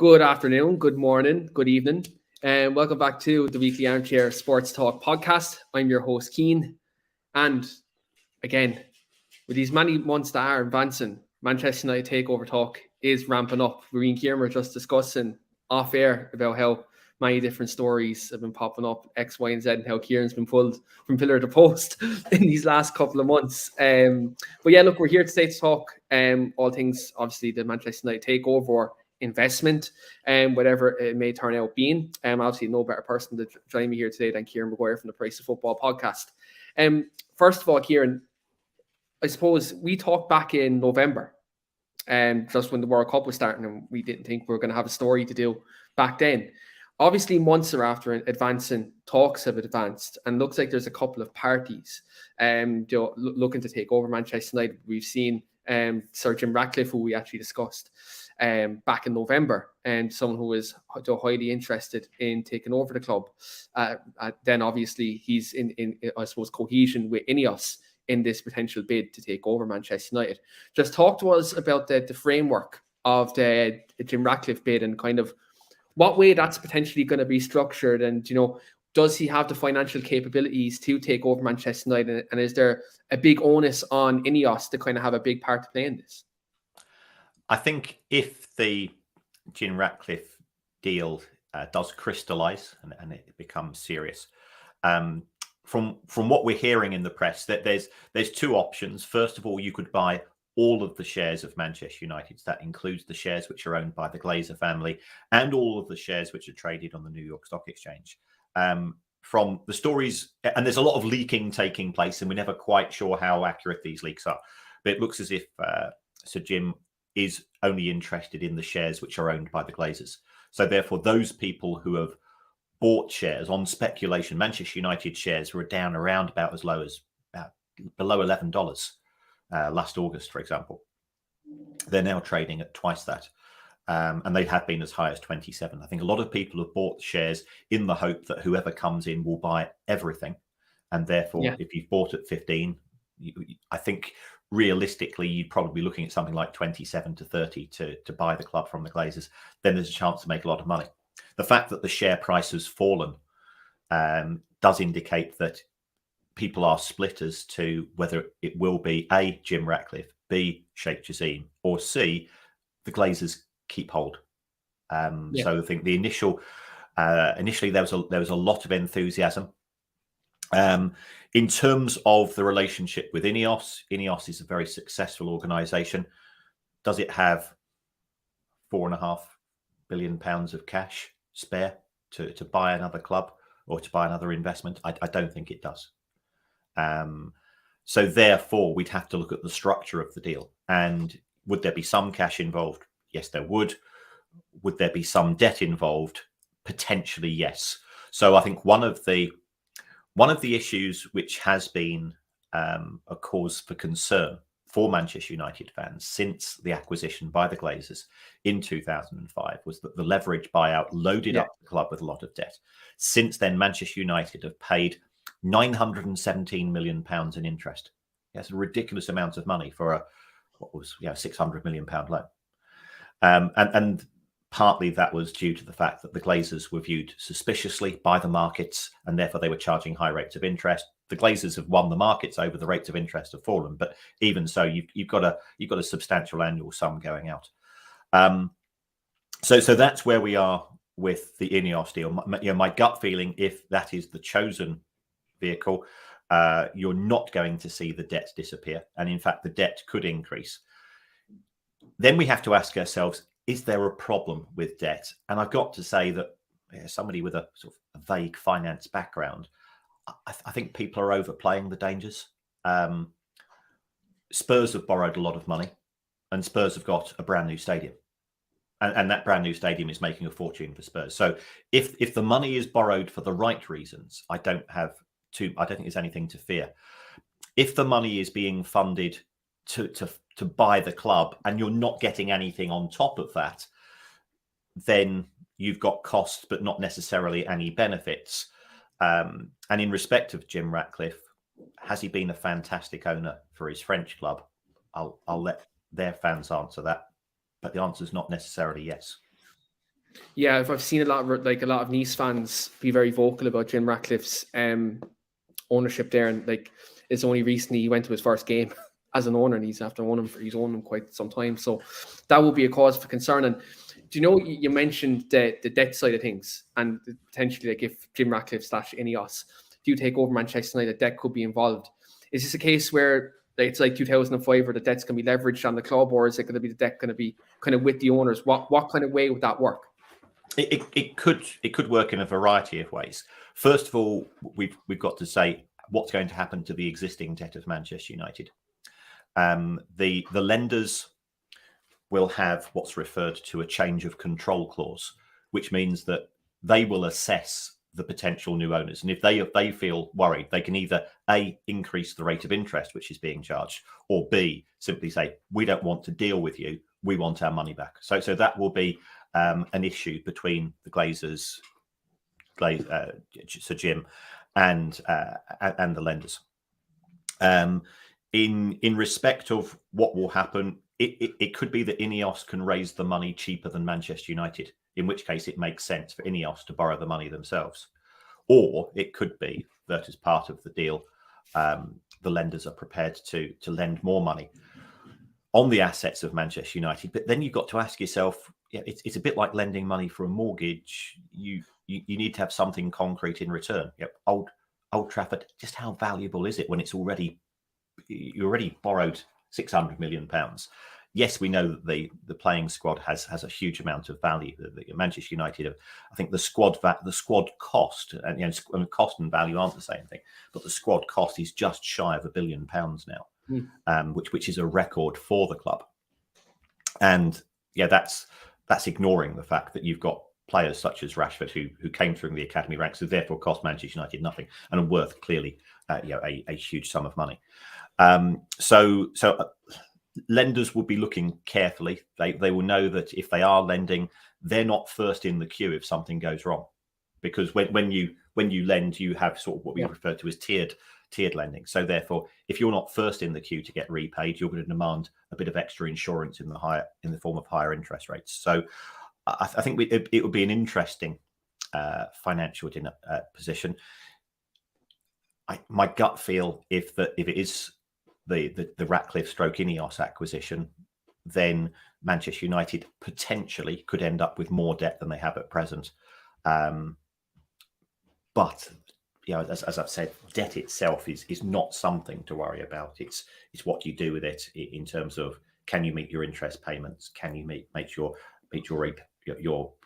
Good afternoon, good morning, good evening, and welcome back to the weekly Armchair Sports Talk podcast. I'm your host, Keane, and again, with these many months that are advancing, Manchester United takeover talk is ramping up. Me and Kieran were just discussing off air about how many different stories have been popping up, X, Y, and Z, and how Kieran's been pulled from pillar to post in these last couple of months. But yeah, look, we're here today to talk all things, obviously, the Manchester United takeover, investment, and whatever it may turn out being. Obviously, no better person to join me here today than Kieran Maguire from the Price of Football podcast. First of all, Kieran, I suppose we talked back in November, just when the World Cup was starting, and we didn't think we were going to have a story to do back then. Obviously, months are after advancing, talks have advanced, and looks like there's a couple of parties looking to take over Manchester United. We've seen Sir Jim Ratcliffe, who we actually discussed back in November, and someone who is highly interested in taking over the club. Then obviously he's in I suppose cohesion with Ineos in this potential bid to take over Manchester United. Just talk to us about the framework of the Jim Ratcliffe bid and kind of what way that's potentially going to be structured, and does he have the financial capabilities to take over Manchester United, and is there a big onus on Ineos to kind of have a big part to play in this? I think if the Jim Ratcliffe deal does crystallise and it becomes serious, from what we're hearing in the press, that there's two options. First of all, you could buy all of the shares of Manchester United. That includes the shares which are owned by the Glazer family and all of the shares which are traded on the New York Stock Exchange. From the stories, and there's a lot of leaking taking place, and we're never quite sure how accurate these leaks are. But it looks as if Sir Jim is only interested in the shares which are owned by the Glazers. So therefore, those people who have bought shares on speculation, Manchester United shares were down around about as low as below $11 last August, for example. They're now trading at twice that. And they have been as high as 27. I think a lot of people have bought shares in the hope that whoever comes in will buy everything. And therefore, if you've bought at 15, I think realistically, you'd probably be looking at something like 27 to 30 to buy the club from the Glazers. Then there's a chance to make a lot of money. The fact that the share price has fallen does indicate that people are split as to whether it will be A, Jim Ratcliffe, B, Sheikh Jassim, or C, the Glazers keep hold. So I think the initially there was a lot of enthusiasm. In terms of the relationship with Ineos is a very successful organisation. Does it have £4.5 billion of cash spare to buy another club or to buy another investment? I don't think it does. So therefore, we'd have to look at the structure of the deal. And would there be some cash involved? Yes, there would. Would there be some debt involved? Potentially, yes. So I think one of the issues which has been a cause for concern for Manchester United fans since the acquisition by the Glazers in 2005 was that the leverage buyout loaded up the club with a lot of debt. Since then, Manchester United have paid £917 million in interest. That's a ridiculous amount of money for what was £600 million loan. And partly that was due to the fact that the Glazers were viewed suspiciously by the markets, and therefore they were charging high rates of interest. The Glazers have won the markets over, the rates of interest have fallen, but even so, you've got a substantial annual sum going out. So that's where we are with the Ineos deal. My gut feeling, if that is the chosen vehicle, you're not going to see the debt disappear, and in fact, the debt could increase. Then we have to ask ourselves, is there a problem with debt? And I've got to say that somebody with a sort of a vague finance background, I think people are overplaying the dangers. Spurs have borrowed a lot of money, and Spurs have got a brand new stadium. And that brand new stadium is making a fortune for Spurs. So if the money is borrowed for the right reasons, I don't think there's anything to fear. If the money is being funded to buy the club and you're not getting anything on top of that, then you've got costs but not necessarily any benefits. And in respect of Jim Ratcliffe, has he been a fantastic owner for his French club? I'll let their fans answer that, but the answer is not necessarily yes. Yeah, I've seen a lot of Nice fans be very vocal about Jim Ratcliffe's ownership there, and it's only recently he went to his first game as an owner, and he's owned him quite some time. So that would be a cause for concern. And do you know, you mentioned the debt side of things, and potentially if Jim Ratcliffe / Ineos do take over Manchester United, debt could be involved. Is this a case where it's like 2005 where the debt's going to be leveraged on the club, or is it going to be the debt going to be kind of with the owners? What kind of way would that work? It could work in a variety of ways. First of all, we've got to say what's going to happen to the existing debt of Manchester United. The lenders will have what's referred to a change of control clause, which means that they will assess the potential new owners, and if they feel worried, they can either A, increase the rate of interest which is being charged, or B, simply say, we don't want to deal with you, we want our money back. So that will be an issue between the Glazers, Sir Jim, and the lenders. In respect of what will happen, it could be that Ineos can raise the money cheaper than Manchester United, in which case it makes sense for Ineos to borrow the money themselves. Or it could be that as part of the deal, the lenders are prepared to lend more money on the assets of Manchester United. But then you've got to ask yourself, it's a bit like lending money for a mortgage. You need to have something concrete in return. Old Trafford, just how valuable is it when you already borrowed £600 million? Yes, we know that the playing squad has a huge amount of value. The Manchester United, I think the squad cost, and cost and value aren't the same thing, but the squad cost is just shy of £1 billion now, which is a record for the club. And that's ignoring the fact that you've got players such as Rashford who came through the academy ranks, who therefore cost Manchester United nothing and are worth clearly a huge sum of money. So lenders will be looking carefully. They will know that if they are lending, they're not first in the queue if something goes wrong, because when you lend, you have sort of what we refer to as tiered lending. So therefore, if you're not first in the queue to get repaid, you're going to demand a bit of extra insurance in the form of higher interest rates. So I think it would be an interesting financial position. My gut feel, if it is the Ratcliffe / Ineos acquisition, then Manchester United potentially could end up with more debt than they have at present. But as I've said, debt itself is not something to worry about. It's what you do with it in terms of, can you meet your interest payments? Can you meet your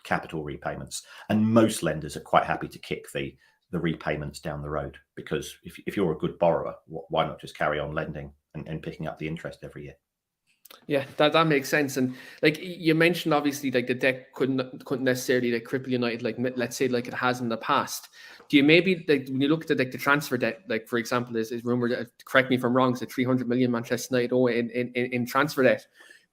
capital repayments? And most lenders are quite happy to kick the repayments down the road, because if you're a good borrower, why not just carry on lending and picking up the interest every year? Yeah, that makes sense. And you mentioned, obviously, the debt couldn't necessarily cripple United, let's say it has in the past. Do you maybe when you look at the transfer debt, for example, is rumored, correct me if I'm wrong, is it 300 million Manchester United owe in transfer debt?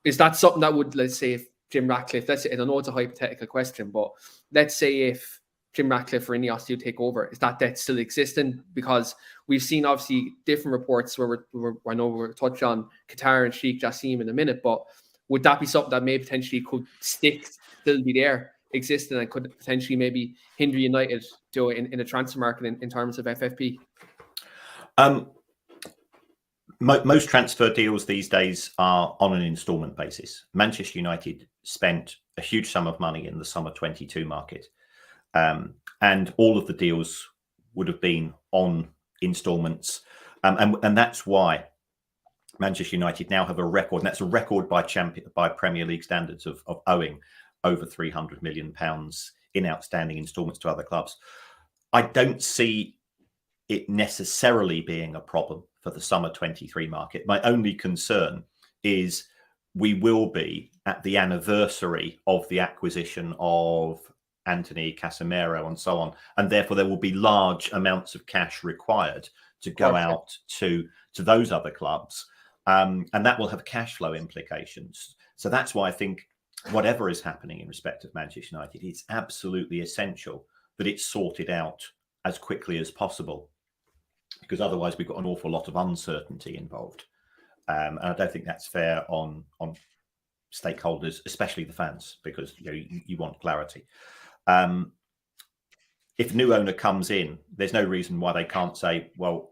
Is that something that would, let's say, if Jim Ratcliffe, I don't know, it's a hypothetical question, but let's say if Jim Ratcliffe or Ineos do take over, is that debt still existing? Because we've seen obviously different reports where I know we'll touch on Qatar and Sheikh Jassim in a minute, but would that be something that may potentially could still be there, existing, and could potentially maybe hinder United in a transfer market in terms of FFP? Most transfer deals these days are on an instalment basis. Manchester United spent a huge sum of money in the summer 22 market. And all of the deals would have been on installments. And that's why Manchester United now have a record, and that's a record by Premier League standards, of owing over £300 million in outstanding installments to other clubs. I don't see it necessarily being a problem for the summer 23 market. My only concern is we will be at the anniversary of the acquisition of Anthony, Casemiro, and so on, and therefore there will be large amounts of cash required to go out to those other clubs, and that will have cash flow implications. So that's why I think whatever is happening in respect of Manchester United, it's absolutely essential that it's sorted out as quickly as possible, because otherwise we've got an awful lot of uncertainty involved, and I don't think that's fair on stakeholders, especially the fans, because you want clarity. If a new owner comes in, there's no reason why they can't say, well,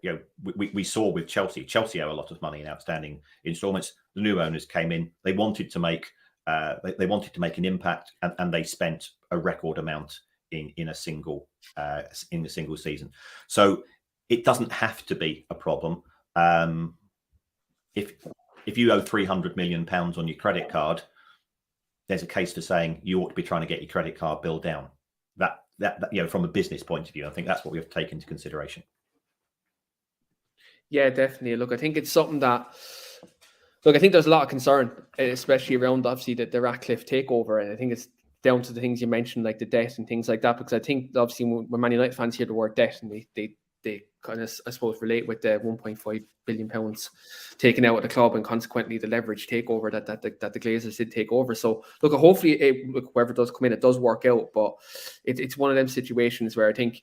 we saw with Chelsea owe a lot of money in outstanding instalments. The new owners came in, they wanted to make an impact, and they spent a record amount in a single season. So it doesn't have to be a problem. If you owe £300 million on your credit card, there's a case for saying you ought to be trying to get your credit card bill down. That from a business point of view, I think that's what we have to take into consideration. Yeah, definitely. Look, I think it's something that. Look, I think there's a lot of concern, especially around obviously the Ratcliffe takeover, and I think it's down to the things you mentioned, like the debt and things like that. Because I think obviously when Man United fans hear the word debt, and they kind of, I suppose, relate with the £1.5 billion taken out of the club, and consequently the leverage takeover that the Glazers did take over. So look, hopefully whoever does come in, it does work out. But it's one of them situations where I think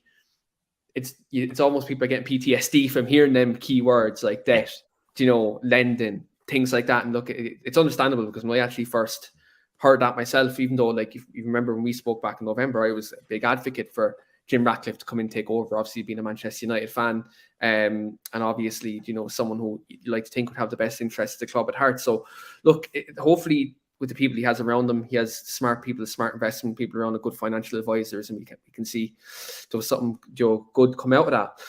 it's almost people are getting PTSD from hearing them keywords like debt, lending, things like that. And look, it's understandable, because when I actually first heard that myself, even though, like, if you remember when we spoke back in November, I was a big advocate for Jim Ratcliffe to come and take over, obviously being a Manchester United fan, and obviously, someone who you like to think would have the best interests of the club at heart. So look, hopefully with the people he has around him, he has smart people, smart investment people around, good financial advisors, and we can see there was something good come out of that.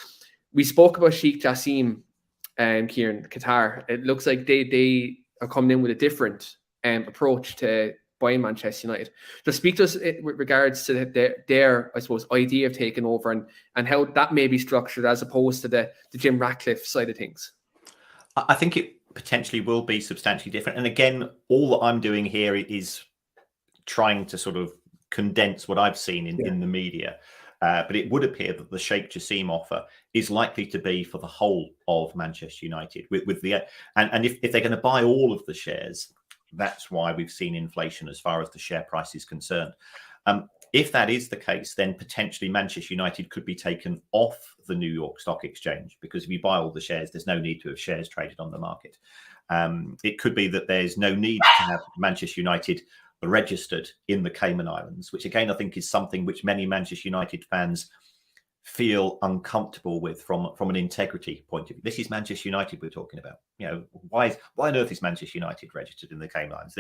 We spoke about Sheikh Jassim and Kieran, Qatar. It looks like they are coming in with a different approach to buying Manchester United. Just speak to us with regards to their I suppose, idea of taking over, and how that may be structured as opposed to the Jim Ratcliffe side of things. I think it potentially will be substantially different. And again, all that I'm doing here is trying to sort of condense what I've seen in the media. But it would appear that the Sheikh Jassim offer is likely to be for the whole of Manchester United. And if they're going to buy all of the shares, that's why we've seen inflation as far as the share price is concerned. If that is the case, then potentially Manchester United could be taken off the New York Stock Exchange, because if you buy all the shares, there's no need to have shares traded on the market. It could be that there's no need to have Manchester United registered in the Cayman Islands, which again I think is something which many Manchester United fans feel uncomfortable with from an integrity point of view. This is Manchester United we're talking about. Why on earth is Manchester United registered in the Cayman Islands?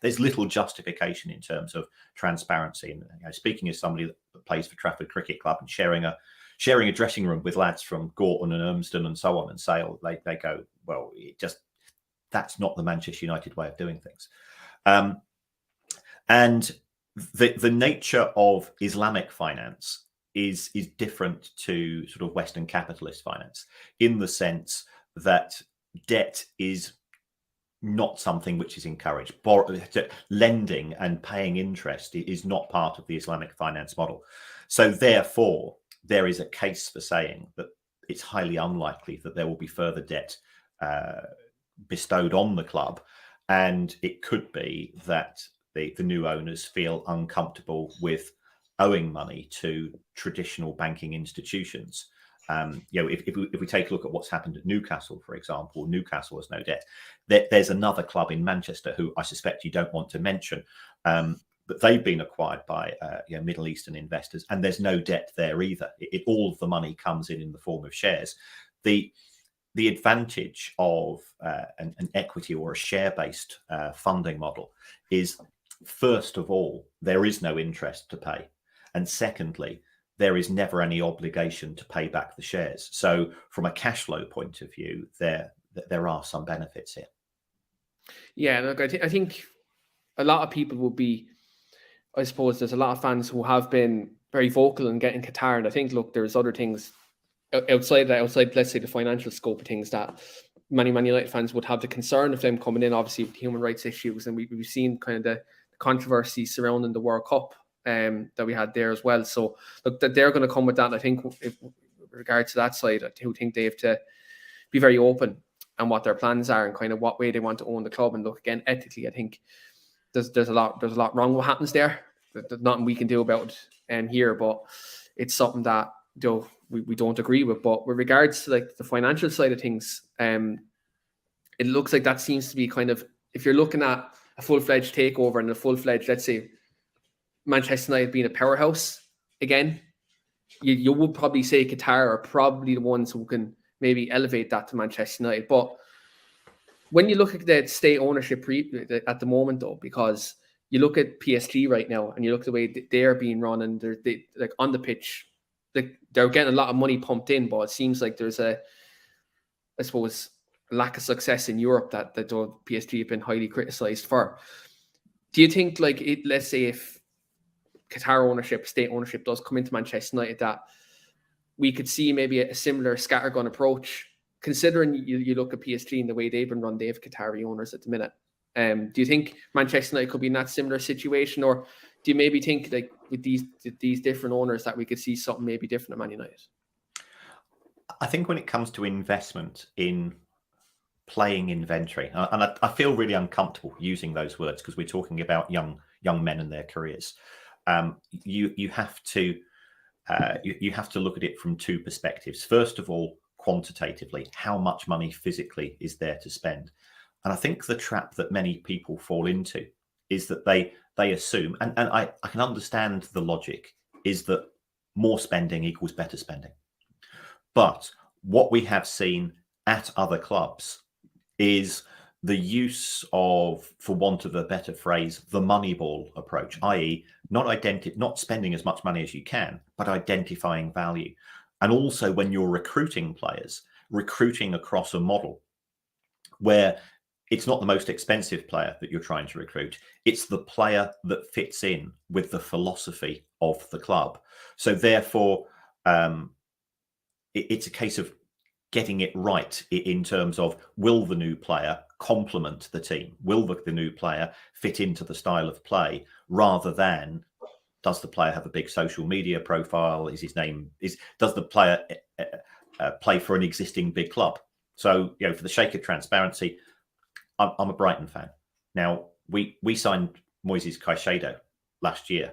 There's little justification in terms of transparency. And speaking as somebody that plays for Trafford Cricket Club and sharing a dressing room with lads from Gorton and Urmston and so on and Sale, they go, well, that's not the Manchester United way of doing things. And the nature of Islamic finance is different to sort of Western capitalist finance, in the sense that debt is not something which is encouraged. Lending and paying interest is not part of the Islamic finance model. So therefore, there is a case for saying that it's highly unlikely that there will be further debt bestowed on the club. And it could be that the new owners feel uncomfortable with owing money to traditional banking institutions. If we take a look at what's happened at Newcastle, for example, Newcastle has no debt. There's another club in Manchester who I suspect you don't want to mention, but they've been acquired by Middle Eastern investors, and there's no debt there either. All of the money comes in the form of shares. The advantage of an equity or a share-based funding model is, first of all, there is no interest to pay. And secondly, there is never any obligation to pay back the shares. So from a cash flow point of view, there are some benefits here. Yeah, look, I think a lot of people will be, I suppose there's a lot of fans who have been very vocal in getting Qatar. And I think, look, there's other things outside, let's say, the financial scope of things that many United fans would have the concern of them coming in, obviously, with human rights issues. And we've seen kind of the controversy surrounding the World Cup that we had there as well. So look, that they're going to come with that. And I think with regard to that side, I do think they have to be very open on what their plans are and kind of what way they want to own the club. And look, again, ethically, I think there's a lot wrong what happens there. There's nothing we can do about it here, but it's something that we don't agree with. But with regards to like the financial side of things, it looks like that seems to be kind of, if you're looking at a full-fledged takeover and a full-fledged, let's say, Manchester United being a powerhouse again, you would probably say Qatar are probably the ones who can maybe elevate that to Manchester United. But when you look at the state ownership at the moment, though, because you look at PSG right now and you look at the way they're being run, and they like on the pitch, they're getting a lot of money pumped in, but it seems like there's I suppose, a lack of success in Europe that PSG have been highly criticised for. Do you think, like, let's say if Qatar ownership, state ownership does come into Manchester United, that we could see maybe a similar scattergun approach, considering you look at PSG and the way they've been run, they have Qatari owners at the minute. Do you think Manchester United could be in that similar situation, or do you maybe think, like, with these different owners, that we could see something maybe different at Man United? I think when it comes to investment in playing inventory, and I feel really uncomfortable using those words because we're talking about young men and their careers. You have to look at it from two perspectives. First of all, quantitatively, how much money physically is there to spend? And I think the trap that many people fall into is that they assume, and I can understand the logic, is that more spending equals better spending. But what we have seen at other clubs is the use of, for want of a better phrase, the Moneyball approach, i.e. not spending as much money as you can, but identifying value. And also when you're recruiting players, recruiting across a model where it's not the most expensive player that you're trying to recruit. It's the player that fits in with the philosophy of the club. So therefore, it's a case of getting it right in terms of, will the new player complement the team? Will the new player fit into the style of play, rather than, does the player have a big social media profile? Does the player play for an existing big club? So, for the sake of transparency, I'm a Brighton fan. Now, we signed Moises Caicedo last year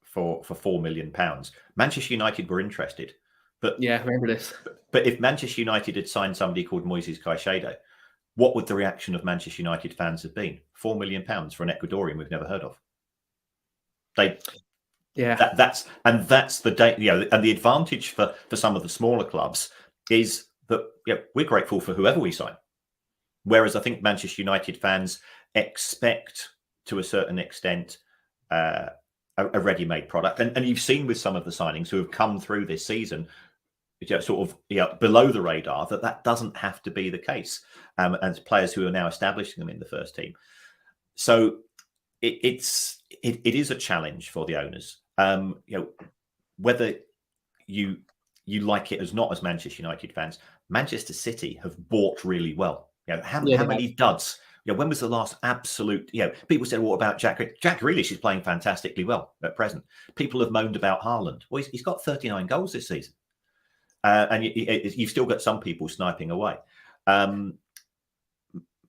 for £4 million. Manchester United were interested. But yeah, I remember this. But if Manchester United had signed somebody called Moises Caicedo, what would the reaction of Manchester United fans have been? £4 million for an Ecuadorian we've never heard of. That's the day. And the advantage for some of the smaller clubs is that we're grateful for whoever we sign. Whereas I think Manchester United fans expect, to a certain extent, a ready-made product. And you've seen with some of the signings who have come through this season, sort of below the radar, that doesn't have to be the case. And players who are now establishing them in the first team. So it is a challenge for the owners. Whether you like it as Manchester United fans, Manchester City have bought really well. How many duds? When was the last absolute? People said, "What about Jack? Jack Grealish is playing fantastically well at present." People have moaned about Haaland. Well, he's got 39 goals this season, and you've still got some people sniping away.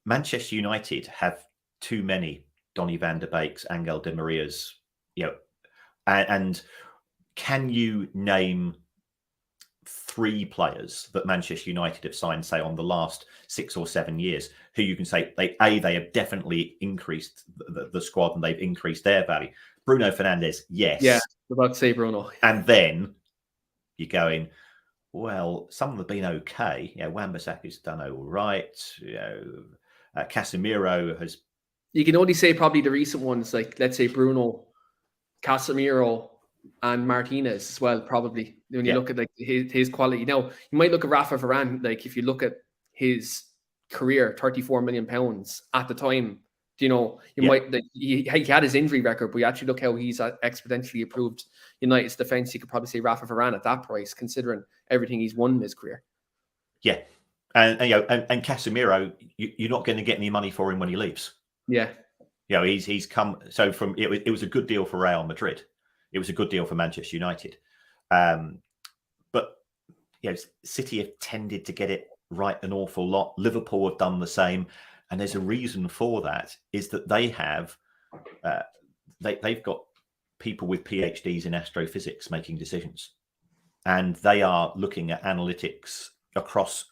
Manchester United have too many Donny van der Beeks, Angel Di Marias, and can you name 3 players that Manchester United have signed, say, on the last 6 or 7 years, who you can say they have definitely increased the squad and they've increased their value? Bruno Fernandes, yes. Yeah, I'm about to say Bruno. And then you're going, well, some of them have been okay. Wan-Bissaka's done all right. Casemiro has. You can only say probably the recent ones, like, let's say Bruno, Casemiro, and Martinez as well, probably, when you look at, like, his quality. Now, you might look at Rafa Varane, like, if you look at his career, £34 million at the time, might, like, he had his injury record, but you actually look how he's exponentially improved United's defence. You could probably say Rafa Varane at that price, considering everything he's won in his career. Yeah. And Casemiro, you're not going to get any money for him when he leaves. Yeah. He's come, so from, it was a good deal for Real Madrid. It was a good deal for Manchester United. But City have tended to get it right an awful lot. Liverpool have done the same. And there's a reason for that, is that they have, they've got people with PhDs in astrophysics making decisions. And they are looking at analytics across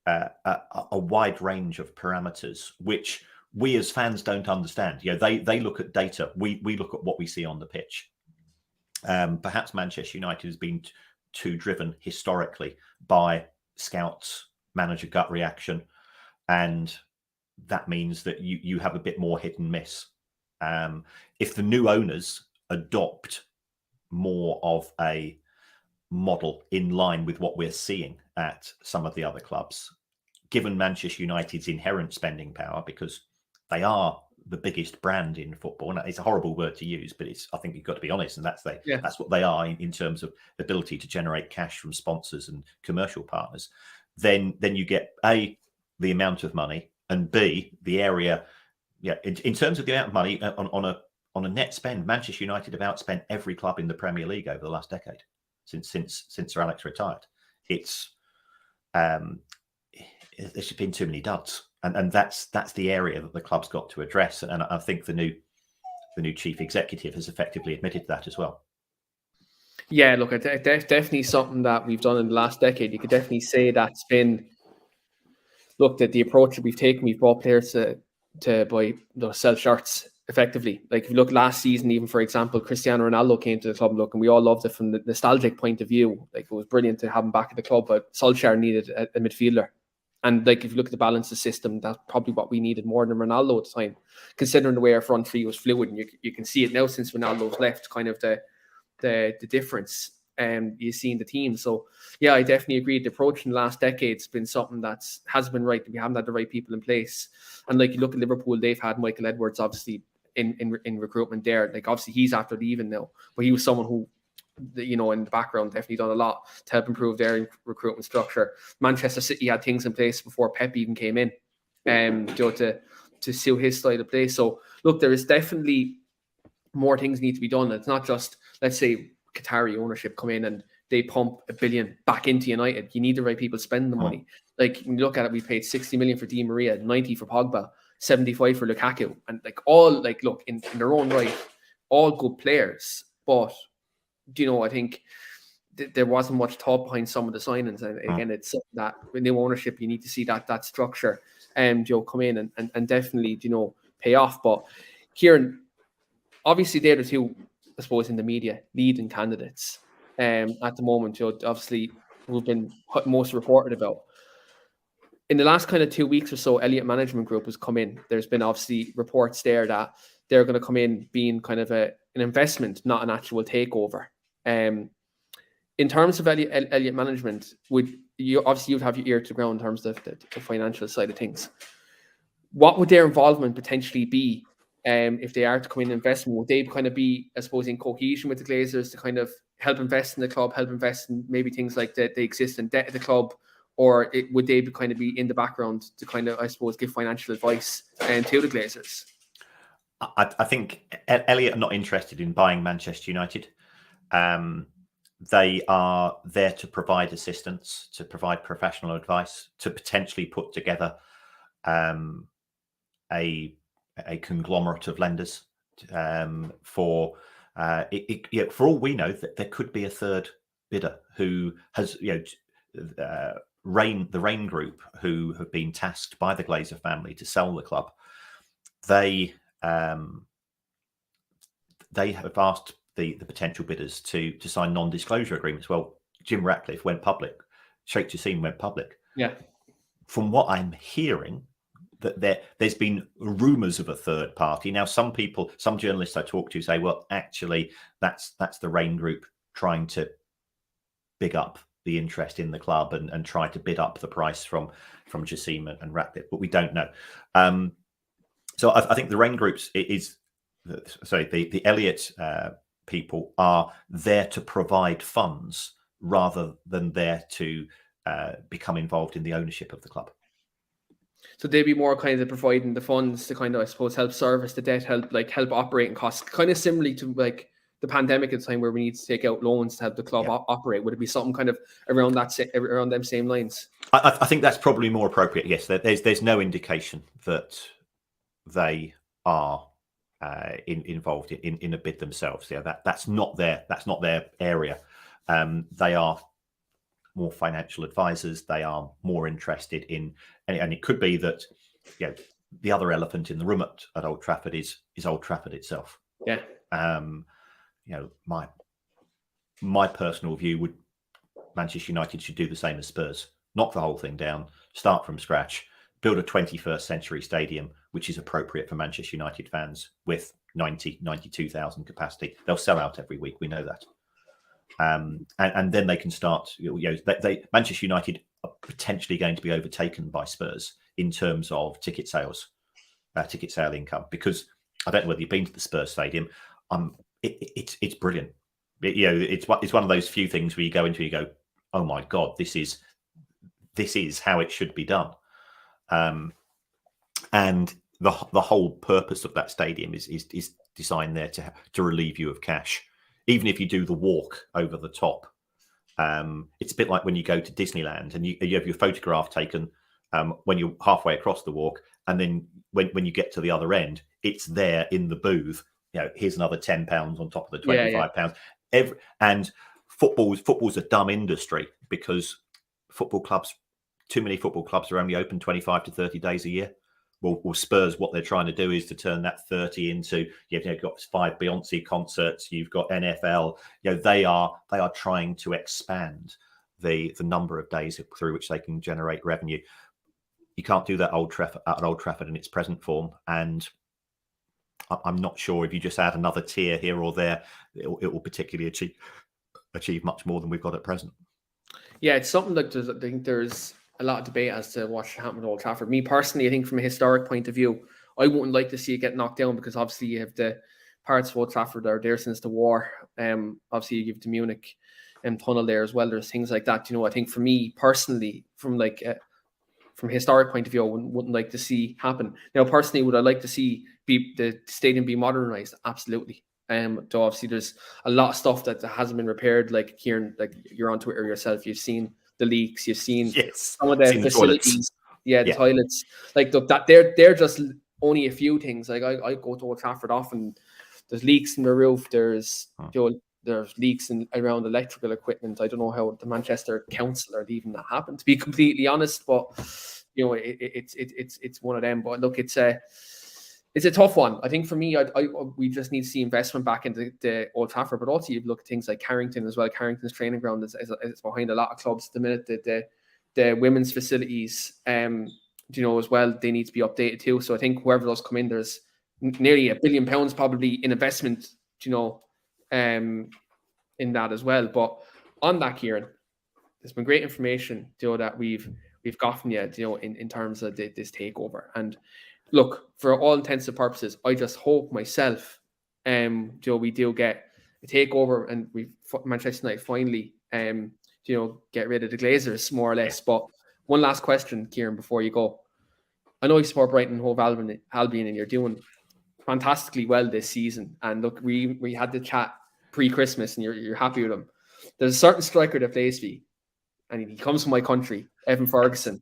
a wide range of parameters, which we as fans don't understand. They look at data. We look at what we see on the pitch. Perhaps Manchester United has been too driven historically by scouts, manager gut reaction, and that means that you have a bit more hit and miss. If the new owners adopt more of a model in line with what we're seeing at some of the other clubs, given Manchester United's inherent spending power, because they are the biggest brand in football, and it's a horrible word to use, but I think you've got to be honest, and that's what they are in terms of ability to generate cash from sponsors and commercial partners. Then you get A, the amount of money, and B, the area. In terms of the amount of money on a net spend, Manchester United have outspent every club in the Premier League over the last decade since Sir Alex retired. It's there's just been too many duds, and that's the area that the club's got to address. And I think the new chief executive has effectively admitted that as well. Yeah, look, it's definitely something that we've done in the last decade. You could definitely say that's been, look, that the approach that we've taken, we've brought players to buy sell shirts effectively. Like if you look last season, even for example, Cristiano Ronaldo came to the club, and we all loved it from the nostalgic point of view. Like it was brilliant to have him back at the club, but Solskjaer needed a midfielder. And like if you look at the balance of system, that's probably what we needed more than Ronaldo at the time, considering the way our front three was fluid. And you can see it now since Ronaldo's left, kind of the difference you see in the team. So yeah, I definitely agree. The approach in the last decade has been something that has been right. We haven't had the right people in place. And like you look at Liverpool, they've had Michael Edwards obviously in recruitment there. Like obviously he's after leaving now, but he was someone who, in the background definitely done a lot to help improve their recruitment structure. Manchester City had things in place before Pep even came in, to suit his style of play. So look, there is definitely more things need to be done. It's not just, let's say, Qatari ownership come in and they pump $1 billion back into United. You need the right people spending the money. Like when you look at it, we paid 60 million for Di Maria, 90 for Pogba, 75 for Lukaku, and look in their own right, all good players. But I think there wasn't much thought behind some of the signings. And again, it's something that with new ownership, you need to see that structure come in and definitely pay off. But Kieran, obviously they're the two, I suppose, in the media leading candidates at the moment, obviously who've been most reported about. In the last kind of 2 weeks or so, Elliot Management Group has come in. There's been obviously reports there that they're going to come in being kind of an investment, not an actual takeover. In terms of Elliot Management, you'd have your ear to the ground in terms of the financial side of things. What would their involvement potentially be if they are to come in and invest? Would they kind of be, I suppose, in cohesion with the Glazers to kind of help invest in the club, help invest in maybe things like the existing debt of the club, or would they kind of be in the background to kind of, I suppose, give financial advice to the Glazers? I think Elliot are not interested in buying Manchester United. They are there to provide assistance, to provide professional advice, to potentially put together a conglomerate of lenders for all we know that there could be a third bidder who has the Rain Group, who have been tasked by the Glazer family to sell the club. They have asked the potential bidders to sign non-disclosure agreements. Well, Jim Ratcliffe went public. Sheikh Jassim went public. Yeah. From what I'm hearing, that there's been rumours of a third party. Now, some journalists I talk to say, well, actually, that's the Rain Group trying to big up the interest in the club and try to bid up the price from Jassim and Ratcliffe, but we don't know. So I think the Rain Groups the Elliot people are there to provide funds rather than there to become involved in the ownership of the club. So they'd be more kind of providing the funds to kind of, I suppose, help service the debt, help operating costs, kind of similarly to like the pandemic at the time where we need to take out loans to help the club operate. Would it be something kind of around them same lines? I think that's probably more appropriate. Yes, there's no indication that they are involved in a bid themselves. Yeah, that's not their area. They are more financial advisors. They are more interested in, and it could be that the other elephant in the room at Old Trafford is Old Trafford itself. Yeah. My personal view would Manchester United should do the same as Spurs. Knock the whole thing down, start from scratch, build a 21st century stadium, which is appropriate for Manchester United fans with 92,000 capacity. They'll sell out every week. We know that. And then they can start, Manchester United are potentially going to be overtaken by Spurs in terms of ticket sale income, because I don't know whether you've been to the Spurs stadium. It's brilliant. It's one of those few things where you go into and you go, oh my God, this is how it should be done. And the whole purpose of that stadium is designed there to relieve you of cash. Even if you do the walk over the top, it's a bit like when you go to Disneyland and you have your photograph taken when you're halfway across the walk, and then when you get to the other end, it's there in the booth. Here's another £10 on top of the £25. And football's a dumb industry, because too many football clubs are only open 25 to 30 days a year. Well, Spurs, what they're trying to do is to turn that 30 into, you've got 5 Beyonce concerts, you've got NFL. They are trying to expand the number of days through which they can generate revenue. You can't do that at Old Trafford in its present form, and I'm not sure if you just add another tier here or there, it will particularly achieve much more than we've got at present. Yeah, it's something that I think there's a lot of debate as to what should happen at Old Trafford. Me personally, I think from a historic point of view, I wouldn't like to see it get knocked down, because obviously you have the parts of Old Trafford that are there since the war. Obviously you give the Munich tunnel there as well. There's things like that. I think for me personally, from a historic point of view, I wouldn't like to see happen. Now, personally, would I like to see the stadium be modernized? Absolutely. So obviously there's a lot of stuff that hasn't been repaired. Like Kieran, like you're on Twitter yourself, you've seen the leaks, you've seen some of the facilities. The toilets. Like that they're just only a few things. Like I go to Old Trafford often. There's leaks in the roof. There's there's leaks around electrical equipment. I don't know how the Manchester Council are leaving that happen, to be completely honest. But it's one of them. But look, it's a tough one. I think for me, we just need to see investment back into the Old Trafford. But also, you look at things like Carrington as well. Carrington's training ground is behind a lot of clubs at the minute. The women's facilities, as well, they need to be updated too. So I think whoever those come in, there's nearly £1 billion probably in investment, in that as well. But on that, Kieran, there's been great information, that we've got from you, in terms of this takeover. And look, for all intents and purposes, I just hope myself, we do get a takeover, and Manchester United finally, get rid of the Glazers, more or less. But one last question, Kieran, before you go. I know you support Brighton and Hove Albion, and you're doing fantastically well this season. And look, we had the chat pre-Christmas, and you're happy with him. There's a certain striker that plays for you, and he comes from my country, Evan Ferguson.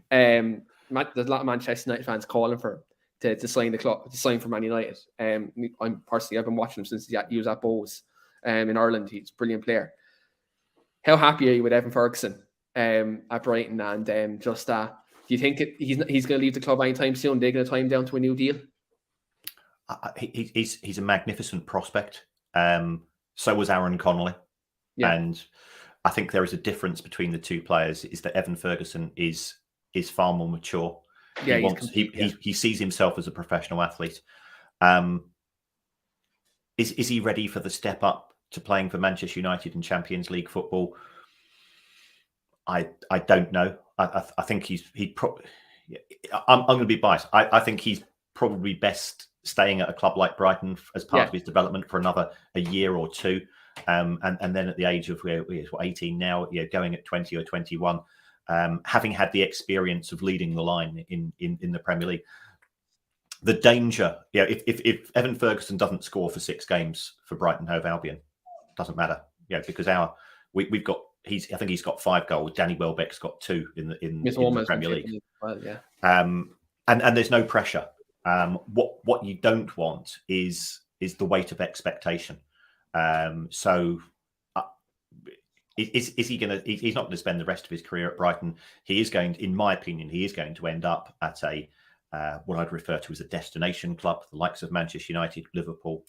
There's a lot of Manchester United fans calling for him to sign the club, to sign for Man United. I've been watching him since he was at Bowes in Ireland. He's a brilliant player. How happy are you with Evan Ferguson at Brighton? And do you think he's going to leave the club anytime soon? They're going to tie him down to a new deal? He's a magnificent prospect. So was Aaron Connolly. Yeah. And I think there is a difference between the two players, is that Evan Ferguson is far more mature. Yeah, he sees himself as a professional athlete. Is he ready for the step up to playing for Manchester United in Champions League football? I don't know. I think I'm going to be biased. I think he's probably best staying at a club like Brighton as part of his development for a year or two. And then at the age of 18 now, going at 20 or 21, having had the experience of leading the line in the Premier League, the danger, if Evan Ferguson doesn't score for 6 games for Brighton Hove Albion, doesn't matter, because we've got I think he's got 5 goals. Danny Welbeck's got 2 in the Premier League. Well, and there's no pressure. What you don't want is the weight of expectation. So is he going to? He's not going to spend the rest of his career at Brighton. He is going, in my opinion, he is going to end up at a what I'd refer to as a destination club, the likes of Manchester United, Liverpool,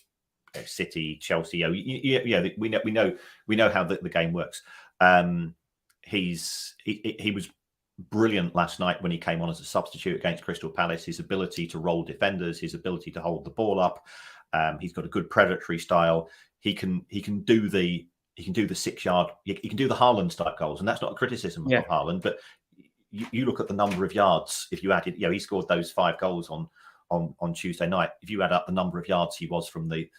City, Chelsea. We know how the game works. He was brilliant last night when he came on as a substitute against Crystal Palace. His ability to roll defenders, his ability to hold the ball up. He's got a good predatory style. He can do the 6 yard. He can do the Haaland type goals, and that's not a criticism of Haaland, but you look at the number of yards. If you added, he scored those 5 goals on Tuesday night. If you add up the number of yards he was from the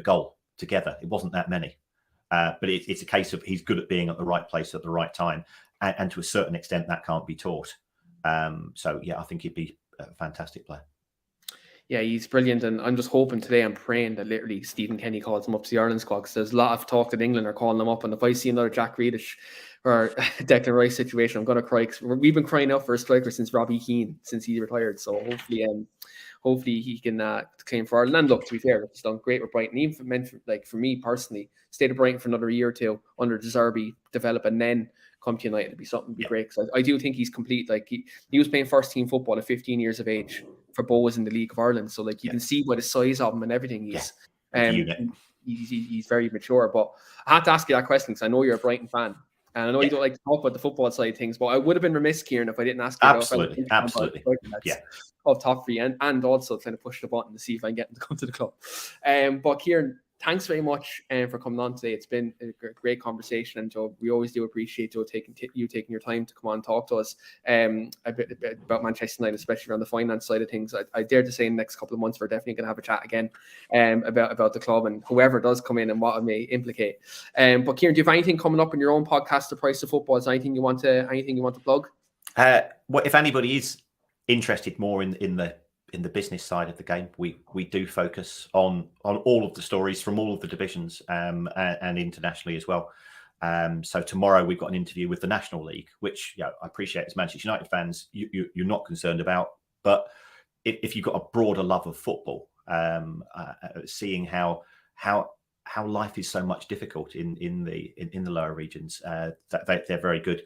goal together, it wasn't that many. But it's a case of he's good at being at the right place at the right time, and to a certain extent that can't be taught. So I think he'd be a fantastic player. Yeah, he's brilliant, and I'm just hoping today, I'm praying that literally Stephen Kenny calls him up to the Ireland squad, because there's a lot of talk that England are calling him up, and if I see another Jack Grealish or Declan Rice situation, I'm going to cry, because we've been crying out for a striker since Robbie Keane, since he retired. So hopefully he can claim for Ireland. And look, to be fair, he's done great with Brighton. Even for me personally, stay to Brighton for another year or two under De Zerbi, develop, and then come to United. It'd be something great, because I do think he's complete. Like he was playing first team football at 15 years of age for Bows in the League of Ireland. So you can see by the size of him and everything, he's very mature. But I had to ask you that question, because I know you're a Brighton fan. And I know you don't like to talk about the football side of things, but I would have been remiss, Kieran, if I didn't ask you. Absolutely. Of top 3, and also kind of push the button to see if I can get them to come to the club. But Kieran, thanks very much for coming on today. It's been a great conversation, and Joe, we always do appreciate Joe taking your time to come on and talk to us a bit about Manchester United, especially around the finance side of things. I dare to say in the next couple of months we're definitely going to have a chat again about the club and whoever does come in and what it may implicate. But Kieran, do you have anything coming up in your own podcast, The Price of Football? Is there anything you want to plug? Well, if anybody is interested more in the business side of the game, we do focus on all of the stories from all of the divisions and internationally as well. So tomorrow we've got an interview with the National League, which I appreciate as Manchester United fans you're not concerned about, but if you've got a broader love of football, seeing how life is so much difficult in the lower regions, that they're very good.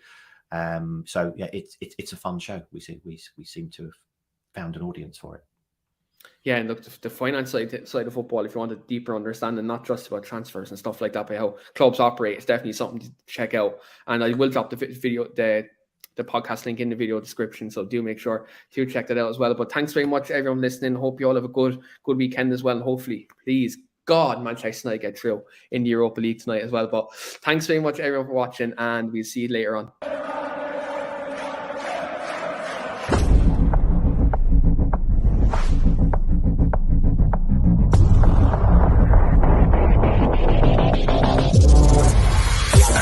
So it's a fun show. We seem to have found an audience for it. Yeah, and look, the finance side of football, if you want a deeper understanding, not just about transfers and stuff like that, but how clubs operate, it's definitely something to check out. And I will drop the video, the podcast link in the video description, so do make sure to check that out as well. But thanks very much, everyone listening. Hope you all have a good weekend as well, and hopefully, please God, Manchester United get through in the Europa League tonight as well. But thanks very much, everyone, for watching, and we'll see you later on.